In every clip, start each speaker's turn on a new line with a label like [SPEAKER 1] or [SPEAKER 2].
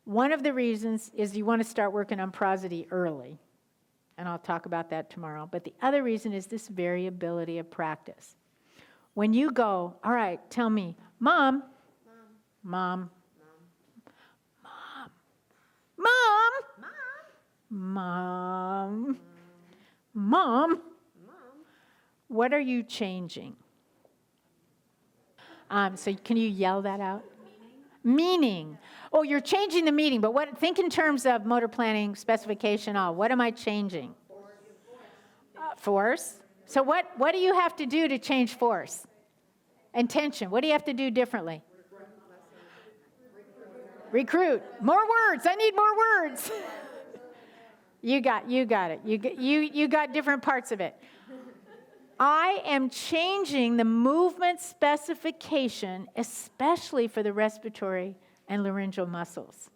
[SPEAKER 1] One of the reasons is you want to start working on prosody early, and I'll talk about that tomorrow. But the other reason is this variability of practice. When you go, all right, tell me, Mom, Mom, Mom, Mom, Mom, Mom, what are you changing? So can you yell that out? Meaning. Oh, you're changing the meaning, but think in terms of motor planning, specification, what am I changing? Force. So what do you have to do to change force? Intention. What do you have to do differently? Recruit. More words. I need more words. You got it. You got different parts of it. I am changing the movement specification, especially for the respiratory and laryngeal muscles.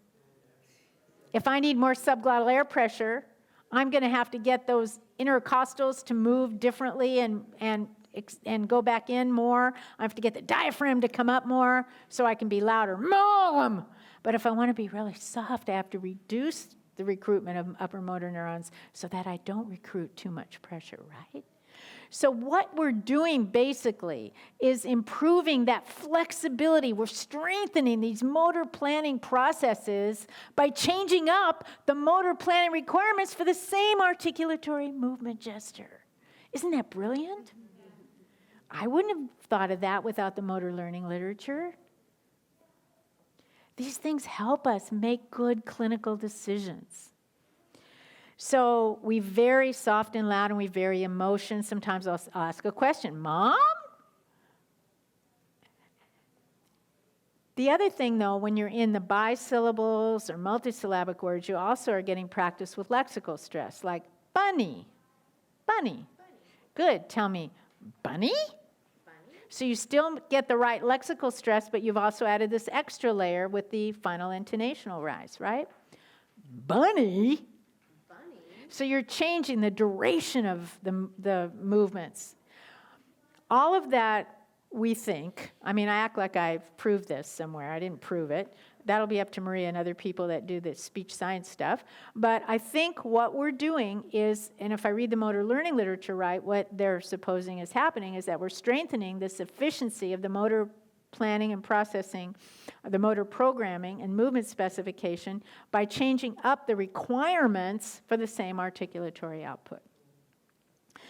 [SPEAKER 1] If I need more subglottal air pressure, I'm going to have to get those intercostals to move differently and go back in more. I have to get the diaphragm to come up more so I can be louder. Mom! But if I want to be really soft, I have to reduce the recruitment of upper motor neurons so that I don't recruit too much pressure, right? So what we're doing basically is improving that flexibility. We're strengthening these motor planning processes by changing up the motor planning requirements for the same articulatory movement gesture. Isn't that brilliant? I wouldn't have thought of that without the motor learning literature. These things help us make good clinical decisions. So we vary soft and loud, and we vary emotion. Sometimes I'll ask a question, Mom? The other thing, though, when you're in the bisyllables or multisyllabic words, you also are getting practice with lexical stress, like bunny, bunny. Good, tell me, bunny? So you still get the right lexical stress, but you've also added this extra layer with the final intonational rise, right? Bunny? So you're changing the duration of the movements. All of that, we think, I act like I've proved this somewhere. I didn't prove it. That'll be up to Maria and other people that do the speech science stuff. But I think what we're doing is, and if I read the motor learning literature right, what they're supposing is happening is that we're strengthening this efficiency of the motor planning and processing, the motor programming and movement specification by changing up the requirements for the same articulatory output.